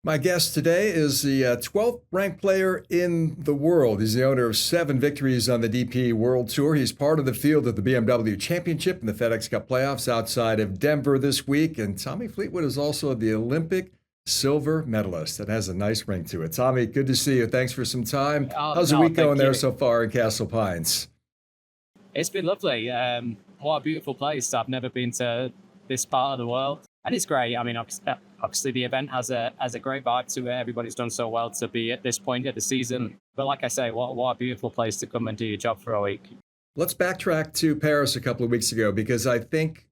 My guest today is the 12th ranked player in the world. He's the owner of 7 victories on the DP World Tour. He's part of the field at the BMW Championship and the FedEx Cup playoffs outside of Denver this week. And Tommy Fleetwood is also the Olympic silver medalist. That has a nice ring to it. Tommy, good to see you. Thanks for some time. How's the No, week going thank there you. so far in Castle Pines? It's been lovely. What a beautiful place. I've never been to this part of the world, and it's great. I mean, obviously the event has a great vibe to it. Everybody's done so well to be at this point of the season. But like I say, what a beautiful place to come and do your job for a week. Let's backtrack to Paris a couple of weeks ago because I think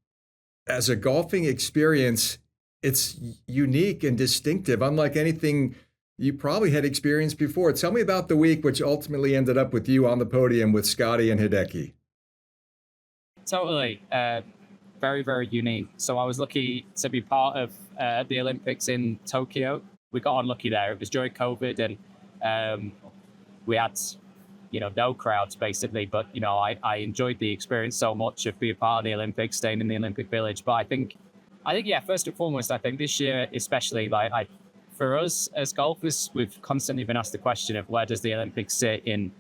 as a golfing experience, it's unique and distinctive, unlike anything you probably had experienced before. Tell me about the week, which ultimately ended up with you on the podium with Scotty and Hideki. Totally. Very, very unique. So I was lucky to be part of the Olympics in Tokyo. We got unlucky there. It was during COVID, and we had, no crowds basically. But I enjoyed the experience so much of being part of the Olympics, staying in the Olympic Village. But I think, yeah, first and foremost, I think this year, especially, for us as golfers, we've constantly been asked the question of where does the Olympics sit in.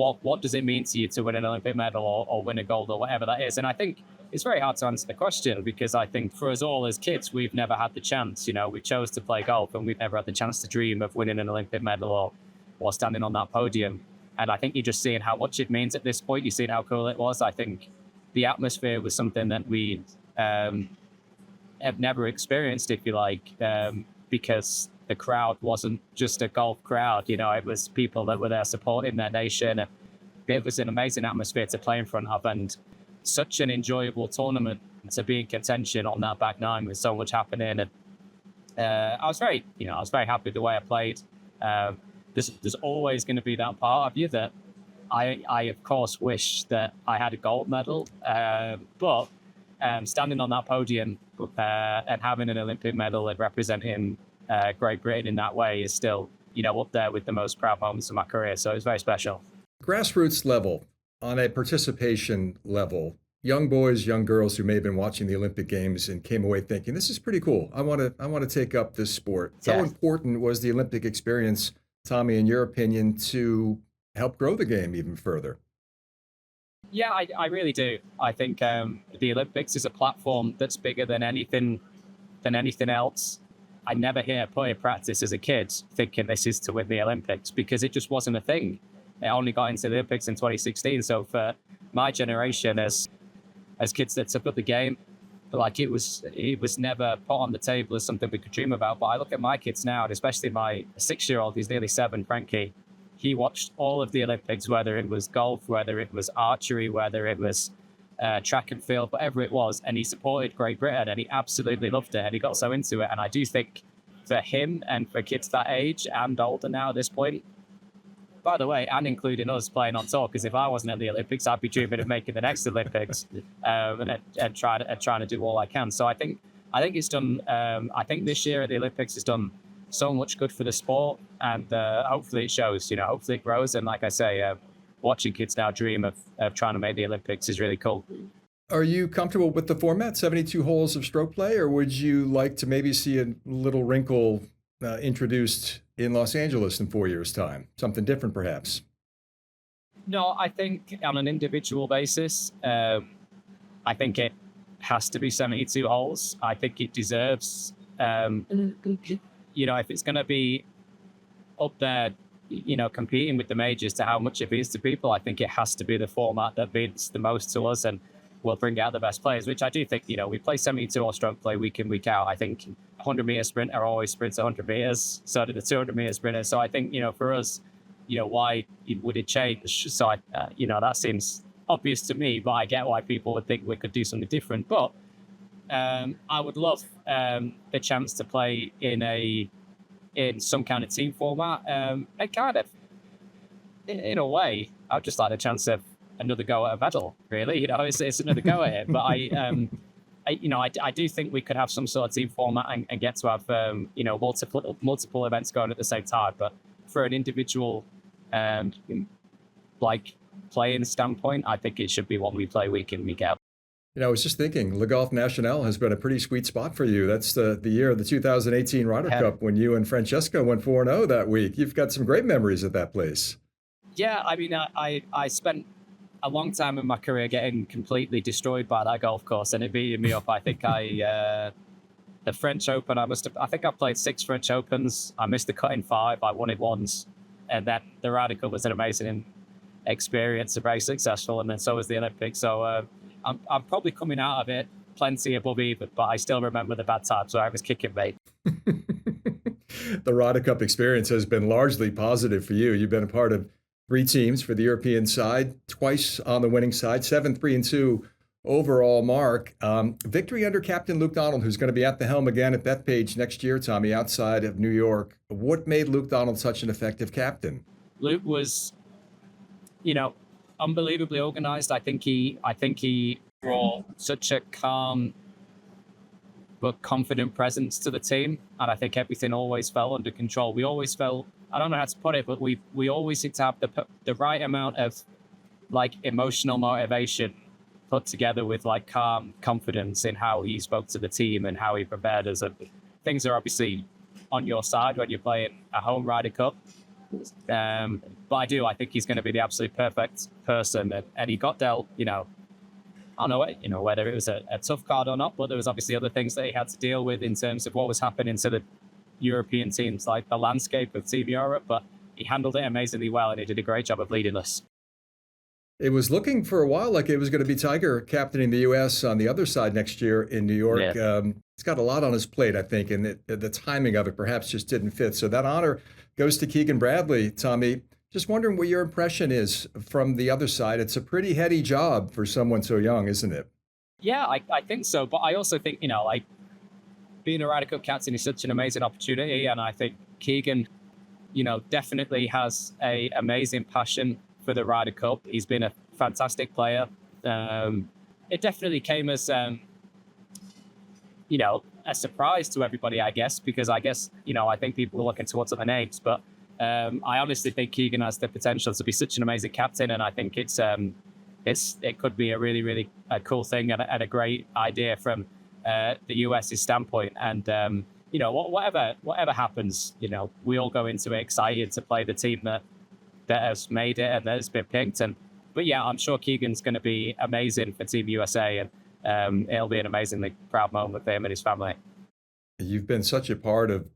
What does it mean to you to win an Olympic medal or win a gold or whatever that is? And I think it's very hard to answer the question because I think for us all as kids, we've never had the chance. We chose to play golf and we've never had the chance to dream of winning an Olympic medal or standing on that podium. And I think you're just seeing how much it means at this point. You're seeing how cool it was. I think the atmosphere was something that we have never experienced, if you like, because the crowd wasn't just a golf crowd. It was people that were there supporting their nation. It was an amazing atmosphere to play in front of, and such an enjoyable tournament to be in contention on that back nine with so much happening. And I was very happy with the way I played. There's always going to be that part of you that I of course wish that I had a gold medal, but standing on that podium and having an Olympic medal and representing Great Britain in that way is still, up there with the most proud moments of my career. So it's very special. Grassroots level, on a participation level, young boys, young girls who may have been watching the Olympic Games and came away thinking, this is pretty cool. I want to take up this sport. Yeah. How important was the Olympic experience, Tommy, in your opinion, to help grow the game even further? Yeah, I really do. I think the Olympics is a platform that's bigger than anything else. I never hear put in practice as a kid thinking this is to win the Olympics because it just wasn't a thing. It only got into the Olympics in 2016. So for my generation as kids that took up the game, it was never put on the table as something we could dream about. But I look at my kids now, and especially my 6-year-old, he's nearly 7, Frankie. He watched all of the Olympics, whether it was golf, whether it was archery, whether it was track and field, whatever it was, and he supported Great Britain and he absolutely loved it and he got so into it. And I do think for him and for kids that age and older now at this point, by the way, and including us playing on tour, because if I wasn't at the Olympics, I'd be dreaming of making the next Olympics and trying to do all I can. So I think it's done. I think this year at the Olympics has done so much good for the sport, and hopefully it shows. Hopefully it grows. And like I say, watching kids now dream of trying to make the Olympics is really cool. Are you comfortable with the format, 72 holes of stroke play, or would you like to maybe see a little wrinkle introduced in Los Angeles in 4 years' time? Something different, perhaps? No, I think on an individual basis, I think it has to be 72 holes. I think it deserves, if it's going to be up there, competing with the majors to how much it means to people, I think it has to be the format that means the most to us and will bring out the best players, which I do think, we play 72 or stroke play week in, week out. I think 100-meter sprinter always sprints 100 meters, so did the 200-meter sprinter. So I think, for us, why would it change? So, that seems obvious to me, but I get why people would think we could do something different. But I would love the chance to play in some kind of team format. And kind of, in a way, I'd just like a chance of another go at a medal, really. It's another go at it. But I do think we could have some sort of team format and get to have, multiple events going at the same time. But for an individual, playing standpoint, I think it should be one we play week in, week out. I was just thinking, Le Golf National has been a pretty sweet spot for you. That's the year of the 2018 Ryder Yeah. Cup when you and Francesco went 4-0 that week. You've got some great memories at that place. Yeah, I mean, I spent a long time in my career getting completely destroyed by that golf course, and it beating me up. I think the French Open, I think I played 6 French Opens. I missed the cut in 5. I won it once, and then the Ryder Cup was an amazing experience and very successful, and then so was the Olympics. So I'm probably coming out of it plenty above even, but I still remember the bad times where I was kicking bait. The Ryder Cup experience has been largely positive for you. You've been a part of 3 teams for the European side, twice on the winning side, 7-3-2 overall mark. Victory under Captain Luke Donald, who's going to be at the helm again at Bethpage next year, Tommy, outside of New York. What made Luke Donald such an effective captain? Luke was, unbelievably organized. I think he brought such a calm but confident presence to the team, and I think everything always felt under control. We always felt, I don't know how to put it, but we always seem to have the right amount of emotional motivation put together with calm confidence in how he spoke to the team and how he prepared us. Things are obviously on your side when you're playing a home Ryder Cup. But I think he's going to be the absolute perfect person, and he got dealt, I don't know, whether it was a tough card or not, but there was obviously other things that he had to deal with in terms of what was happening to the European teams, like the landscape of Team Europe, but he handled it amazingly well, and he did a great job of leading us. It was looking for a while like it was going to be Tiger captaining the U.S. on the other side next year in New York. Yeah. He's got a lot on his plate, I think, and the timing of it perhaps just didn't fit. So that honor goes to Keegan Bradley. Tommy, just wondering what your impression is from the other side. It's a pretty heady job for someone so young, isn't it? Yeah, I think so. But I also think, being a Ryder Cup captain is such an amazing opportunity. And I think Keegan, definitely has an amazing passion for the Ryder Cup. He's been a fantastic player. It definitely came as, a surprise to everybody, I guess, because I think people were looking towards other names. But I honestly think Keegan has the potential to be such an amazing captain, and I think it could be a really, really cool thing and a great idea from the US's standpoint. And whatever happens, we all go into it excited to play the team that has made it and that has been picked. But yeah, I'm sure Keegan's going to be amazing for Team USA, and it'll be an amazingly proud moment for him and his family. You've been such a part of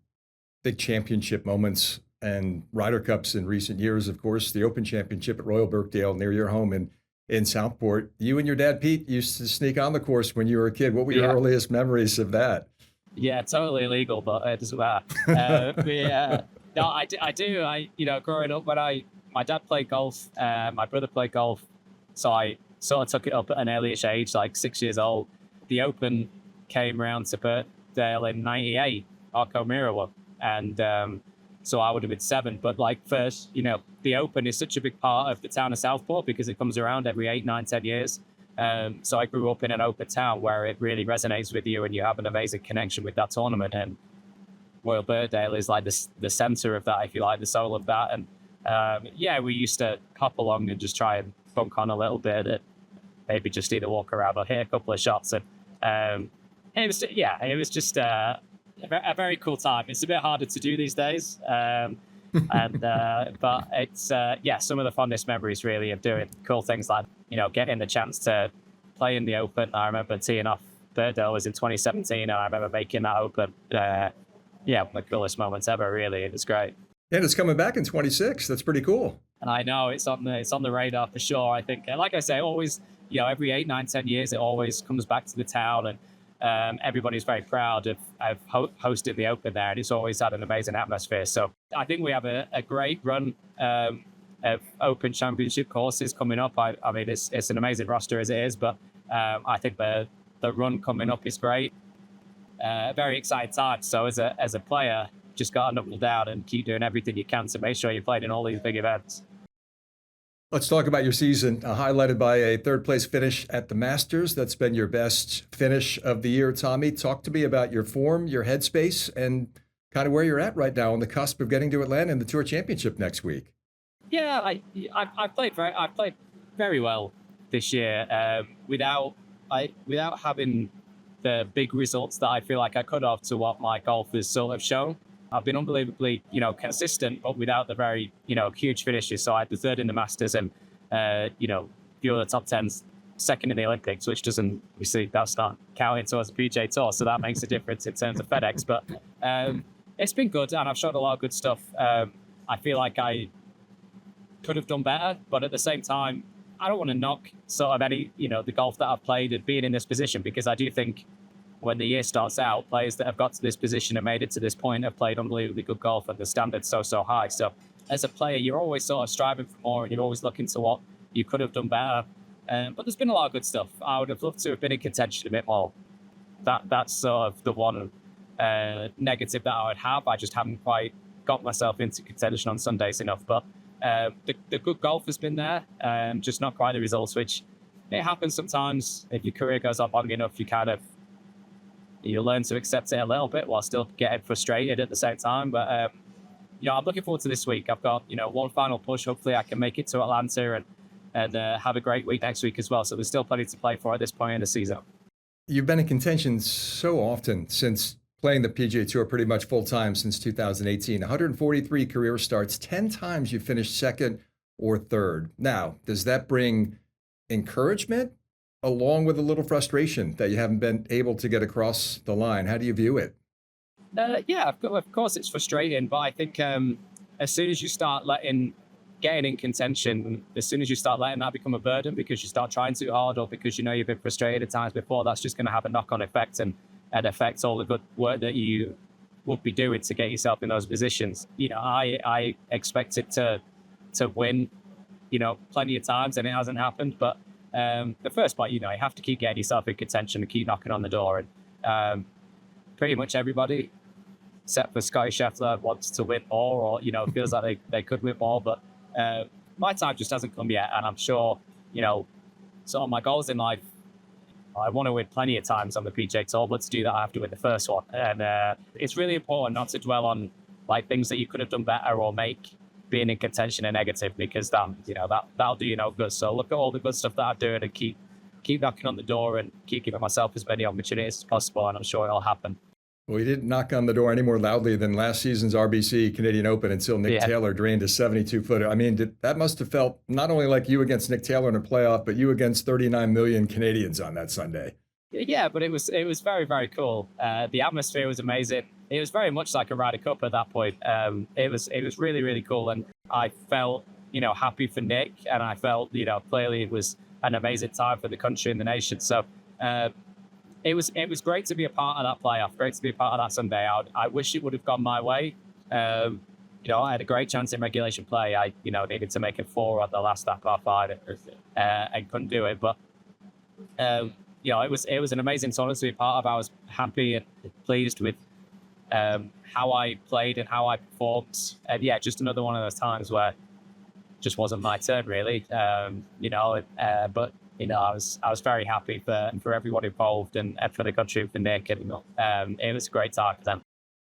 big championship moments and Ryder Cups in recent years, of course, the Open Championship at Royal Birkdale near your home in Southport. You and your dad, Pete, used to sneak on the course when you were a kid. What were your earliest memories of that? Yeah, totally illegal, but it doesn't matter. No, I do. Growing up, my dad played golf, my brother played golf, so I sort of took it up at an early-ish age, like 6 years old. The Open came round to Birkdale in '98, Arco Mira, and so I would have been 7. But first, the Open is such a big part of the town of Southport because it comes around every 8, 9, 10 years. So I grew up in an open town where it really resonates with you and you have an amazing connection with that tournament. And Royal Birkdale is the center of that, if you like, the soul of that. And we used to hop along and just try and bunk on a little bit and maybe just either walk around or hit a couple of shots. And it was just a very cool time. It's a bit harder to do these days. But it's some of the fondest memories really of doing cool things like getting the chance to play in the Open. I remember teeing off Birkdale was in 2017, and I remember making that Open. One of the coolest moments ever. Really, it was great. And it's coming back in 26. That's pretty cool. And I know it's on the radar for sure. I think, like I say, always every 8, 9, 10 years, it always comes back to the town, and everybody's very proud of hosted the Open there, and it's always had an amazing atmosphere. So I think we have a great run of Open Championship courses coming up. I mean, it's an amazing roster as it is, but I think the run coming up is great. Very exciting time. So as a player, just got to knuckle down and keep doing everything you can to make sure you're playing in all these big events. Let's talk about your season, highlighted by a third-place finish at the Masters. That's been your best finish of the year, Tommy. Talk to me about your form, your headspace, and kind of where you're at right now on the cusp of getting to Atlanta in the Tour Championship next week. Yeah, I played very well this year. without having the big results that I feel like I could have to what my golf has sort of shown, I've been unbelievably, consistent, but without the very, huge finishes. So I had the third in the Masters and, few of the top tens, second in the Olympics, which doesn't, that's not counting towards the PGA Tour. So that makes a difference in terms of FedEx. But it's been good, and I've shot a lot of good stuff. I feel like I could have done better, but at the same time, I don't want to knock sort of any, the golf that I've played and being in this position, because I do think when the year starts out, players that have got to this position and made it to this point have played unbelievably good golf, and the standard's so high. So as a player, you're always sort of striving for more, and you're always looking to what you could have done better. But there's been a lot of good stuff. I would have loved to have been in contention a bit more. That's sort of the one negative that I would have. I just haven't quite got myself into contention on Sundays enough. But the good golf has been there, just not quite the results, which it happens sometimes. If your career goes on long enough, you learn to accept it a little bit while still getting frustrated at the same time. But I'm looking forward to this week. I've got one final push. Hopefully I can make it to Atlanta and have a great week next week as well. So there's still plenty to play for at this point in the season. You've been in contention so often since playing the PGA Tour pretty much full-time since 2018. 143 career starts, 10 times you finished second or third. Now, does that bring encouragement along with a little frustration that you haven't been able to get across the line? How do you view it? Yeah, of course it's frustrating, but I think as soon as you start getting in contention, as soon as you start letting that become a burden because you start trying too hard or because you've been frustrated at times before, that's just going to have a knock-on effect and affect all the good work that you would be doing to get yourself in those positions. I expected to win, plenty of times, and it hasn't happened. But the first part, you have to keep getting yourself in contention and keep knocking on the door. And pretty much everybody, except for Scotty Scheffler, wants to win more, or feels like they could win more. But my time just hasn't come yet, and I'm sure, sort of my goals in life, I want to win plenty of times on the PGA Tour, but to do that, I have to win the first one. And it's really important not to dwell on things that you could have done better or make being in contention a negative, because that'll do you no good. So look at all the good stuff that I'm doing and keep knocking on the door and keep giving myself as many opportunities as possible, and I'm sure it'll happen. Well, he didn't knock on the door any more loudly than last season's RBC Canadian Open until Nick Taylor drained a 72-footer. I mean, that must have felt not only like you against Nick Taylor in a playoff, but you against 39 million Canadians on that Sunday. Yeah, but it was very, very cool. The atmosphere was amazing. It was very much like a Ryder Cup at that point. It was really, really cool, and I felt happy for Nick, and I felt clearly it was an amazing time for the country and the nation. So. It was great to be a part of that playoff, great to be a part of that Sunday. I wish it would have gone my way. I had a great chance in regulation play. I needed to make a 4 on the last par 5 and couldn't do it. But it was an amazing tournament to be a part of. I was happy and pleased with how I played and how I performed. And just another one of those times where it just wasn't my turn really. But I was very happy for everyone involved and for the country, for Nick, and it was a great time for them.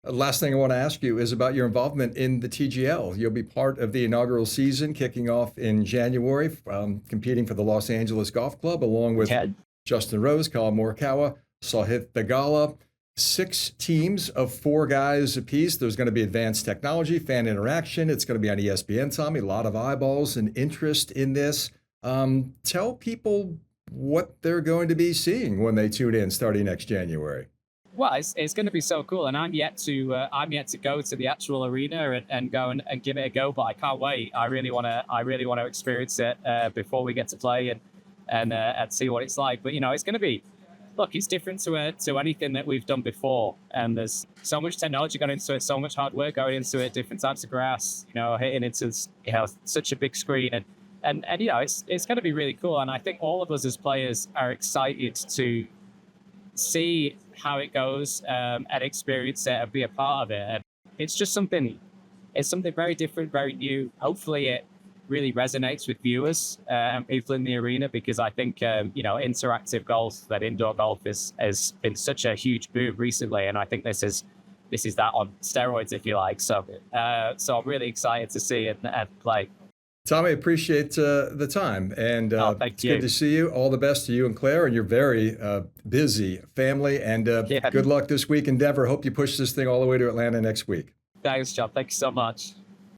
Last thing I want to ask you is about your involvement in the TGL. You'll be part of the inaugural season kicking off in January, competing for the Los Angeles Golf Club, along with Justin Rose, Colin Morikawa, Sahith Theegala. 6 teams of 4 guys apiece. There's going to be advanced technology, fan interaction. It's going to be on ESPN, Tommy. A lot of eyeballs and interest in this. Tell people what they're going to be seeing when they tune in starting next January. Well, it's going to be so cool, and I'm yet to go to the actual arena and go and give it a go. But I can't wait. I really want to experience it before we get to play and see what it's like. But it's going to be. Look, it's different to anything that we've done before, and there's so much technology going into it, so much hard work going into it, different types of grass, hitting into such a big screen, and it's going to be really cool. And I think all of us as players are excited to see how it goes and experience it and be a part of it. And it's just something very different, very new. Hopefully it really resonates with viewers and people in the arena, because I think interactive golf, that indoor golf has been such a huge boom recently, and I think this is that on steroids, if you like. So I'm really excited to see it and play. Tommy, appreciate the time, and Thank it's you. good to see you. All the best to you and Claire and your very busy family, and Yeah. good luck this week in Denver. Hope you push this thing all the way to Atlanta next week. Thanks, John. Thank you so much.